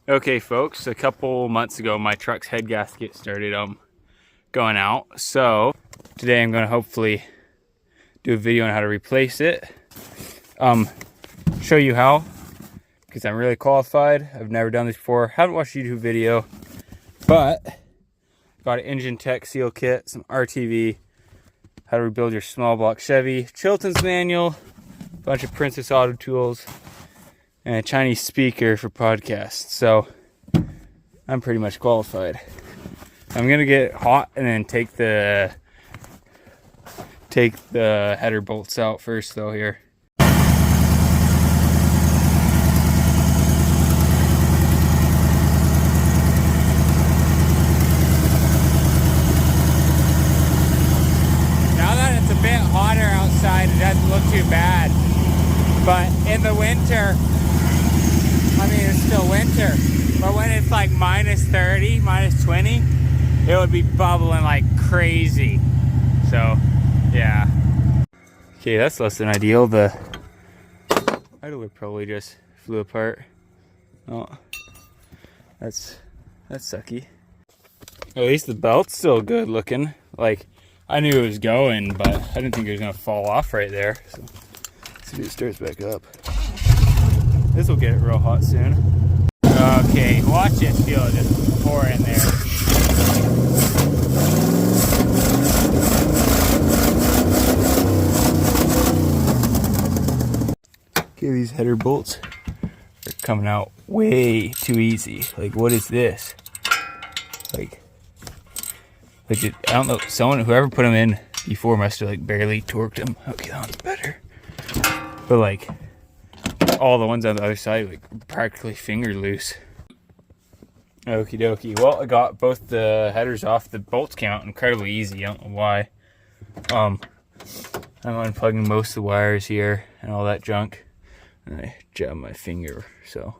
Okay folks, a couple months ago my truck's head gasket started going out. So today I'm gonna hopefully do a video on how to replace it. Show you how, because I'm really qualified. I've never done this before, haven't watched a YouTube video, but got an engine tech seal kit, some RTV, how to rebuild your small block Chevy, Chilton's manual, a bunch of Princess Auto tools, and a Chinese speaker for podcasts. So I'm pretty much qualified. I'm gonna get hot and then take the header bolts out first though here. Now that it's a bit hotter outside, it doesn't look too bad. But in the winter, I mean, it's still winter, but when it's like minus 30, minus 20, it would be bubbling like crazy. So, yeah. Okay, that's less than ideal. The idler probably just flew apart. Oh, that's sucky. At least the belt's still good looking. Like, I knew it was going, but I didn't think it was gonna fall off right there. So, let's see if it starts back up. This will get it real hot soon. Okay, watch it feel it just pour in there. Okay, these header bolts are coming out way too easy. Like, what is this? Like I don't know, whoever put them in before must have like barely torqued them. Okay, that one's better. But like, all the ones on the other side like practically finger loose. Okie dokie. Well, I got both the headers off. The bolts came out incredibly easy. I don't know why. I'm unplugging most of the wires here and all that junk. And I jabbed my finger. So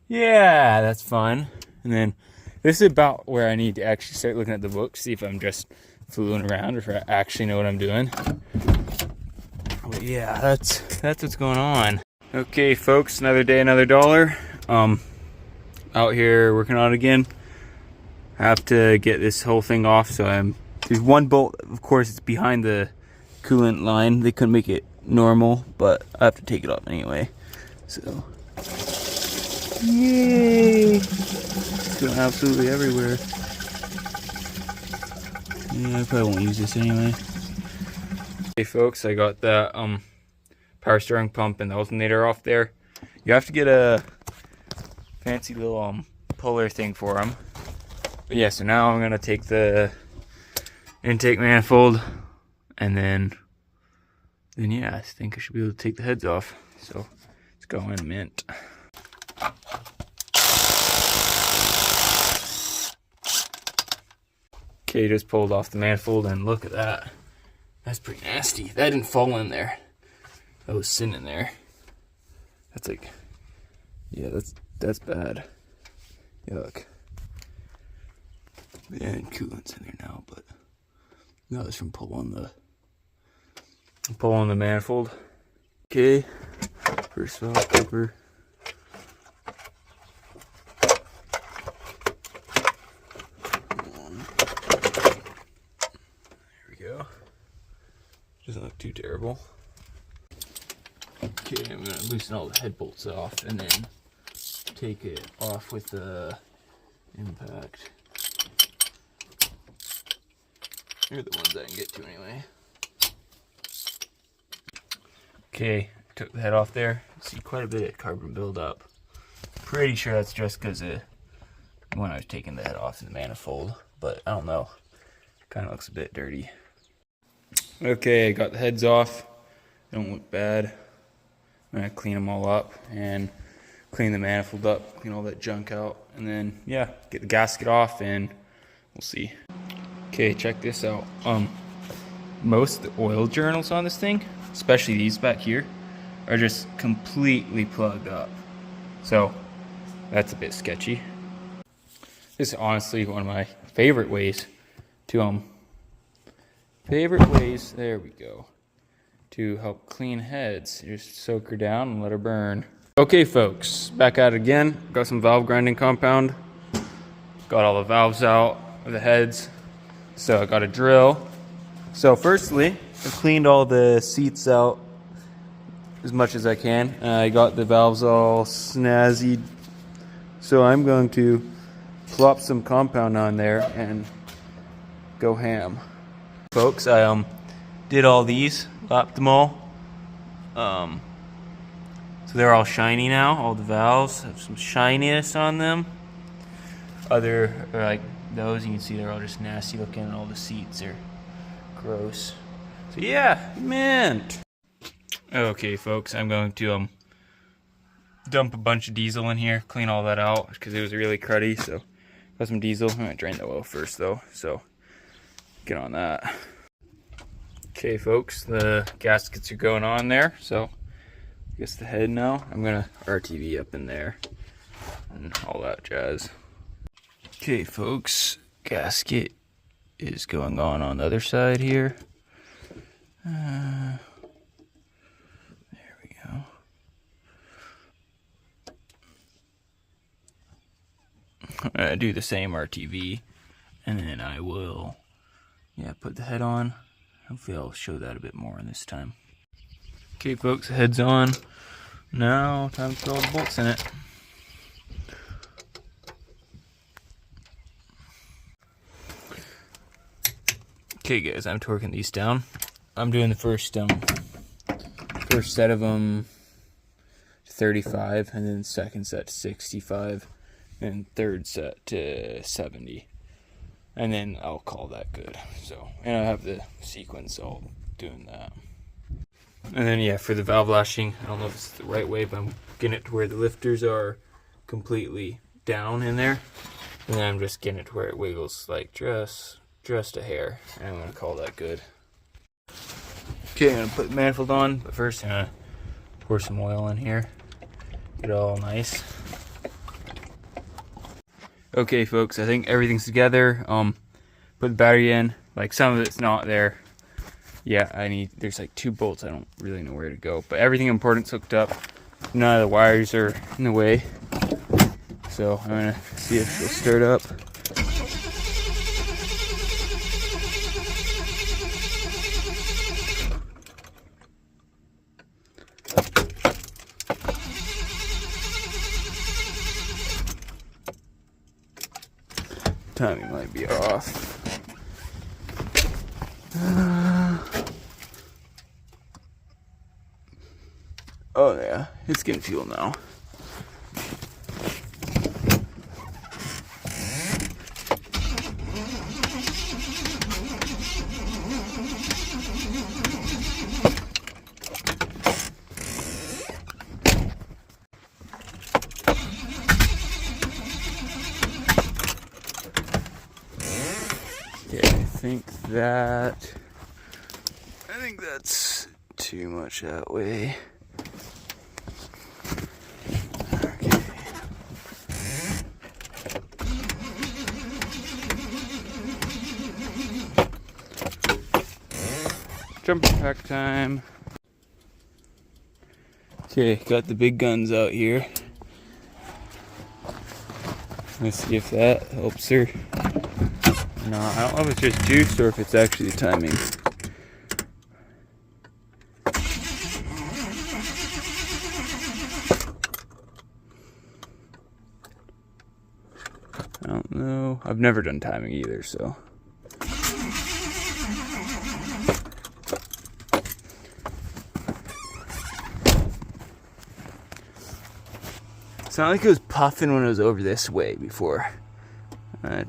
yeah, that's fun. And then this is about where I need to actually start looking at the book, see if I'm just fooling around or if I actually know what I'm doing. But yeah, that's what's going on. Okay folks, another day, another dollar. Out here working on it again. I have to get this whole thing off, so there's one bolt, of course it's behind the coolant line. They couldn't make it normal, but I have to take it off anyway. So yay! It's going absolutely everywhere. Yeah, I probably won't use this anyway. Okay folks, I got that power steering pump and the alternator off there. You have to get a fancy little puller thing for them. But yeah, so now I'm gonna take the intake manifold and then yeah, I think I should be able to take the heads off. So let's go in a minute. Okay, just pulled off the manifold and look at that. That's pretty nasty. That didn't fall in there. That was sitting in there. That's like, yeah, that's bad. Yuck. Yeah, and coolant's in there now, but that was from pulling the manifold. Okay, first valve cover. There we go. Doesn't look too terrible. Okay, I'm gonna loosen all the head bolts off and then take it off with the impact. They're the ones I can get to anyway. Okay, took the head off there. See quite a bit of carbon buildup. Pretty sure that's just because of when I was taking the head off in the manifold, but I don't know. Kind of looks a bit dirty. Okay, I got the heads off. They don't look bad. I'm gonna clean them all up and clean the manifold up, clean all that junk out, and then yeah, get the gasket off and we'll see. Okay, check this out. Most of the oil journals on this thing, especially these back here, are just completely plugged up. So that's a bit sketchy. This is honestly one of my favorite ways to there we go, to help clean heads. You just soak her down and let her burn. Okay folks, back at it again. Got some valve grinding compound. Got all the valves out of the heads. So I got a drill. So firstly, I cleaned all the seats out as much as I can. I got the valves all snazzy. So I'm going to plop some compound on there and go ham. Folks, I did all these, lapped them all. So they're all shiny now, all the valves have some shininess on them. Other, like those, you can see they're all just nasty looking, and all the seats are gross. So yeah, mint. Okay folks, I'm going to dump a bunch of diesel in here, clean all that out, because it was really cruddy, so got some diesel. I'm gonna drain the oil first though, so get on that. Okay folks, the gaskets are going on there, so I guess the head now. I'm gonna RTV up in there and all that jazz. Okay folks, gasket is going on the other side here. There we go. I'm gonna do the same RTV, and then I will, put the head on. Hopefully I'll show that a bit more this time. Okay folks, the head's on. Now time to put all the bolts in it. Okay guys, I'm torquing these down. I'm doing the first set of them 35, and then second set to 65, and third set to 70. And then I'll call that good. So, and I have the sequence all doing that. And then for the valve lashing, I don't know if it's the right way, but I'm getting it to where the lifters are completely down in there. And then I'm just getting it to where it wiggles like just a hair. And I'm gonna call that good. Okay, I'm gonna put the manifold on, but first I'm gonna pour some oil in here. Get it all nice. Okay folks, I think everything's together. Put the battery in, like some of it's not there. There's like 2 bolts, I don't really know where to go, but everything important's hooked up. None of the wires are in the way. So I'm gonna see if it'll start up. Timing might be off. Oh yeah, it's getting fuel now. I think that's too much that way. Okay. Jumper pack time. Okay, got the big guns out here. Let's see if that helps her. No, I don't know if it's just juice or if it's actually the timing. I don't know. I've never done timing either, so. It's not like it was puffing when it was over this way before.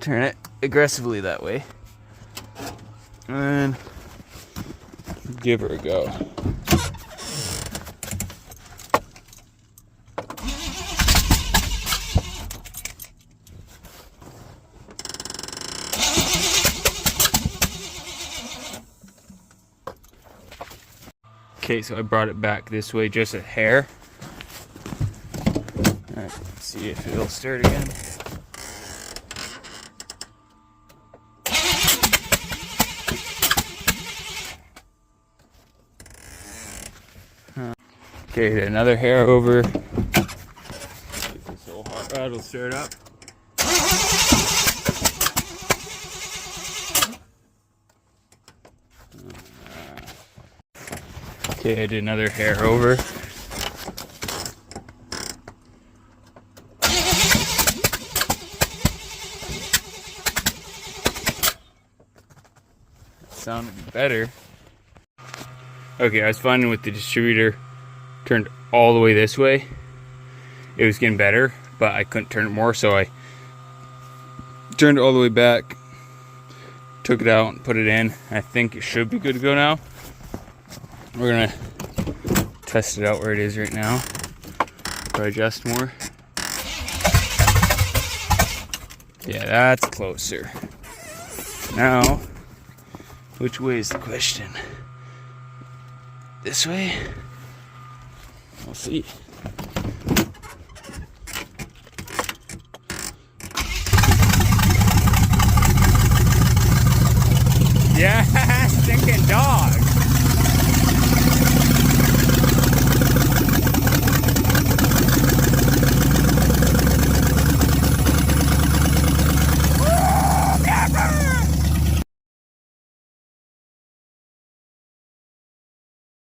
Turn it aggressively that way. And give her a go. Okay, so I brought it back this way just a hair. Alright, let's see if it'll start again. Okay, another hair over. That'll start up. Okay, I did another hair over. Sounded better. Okay, I was finding with the distributor turned all the way this way, it was getting better, but I couldn't turn it more, so I turned it all the way back, took it out and put it in. I think it should be good to go now. We're gonna test it out where it is right now. Probably adjust more. Yeah, that's closer. Now, which way is the question? This way? We'll see. Yeah, stinking dog.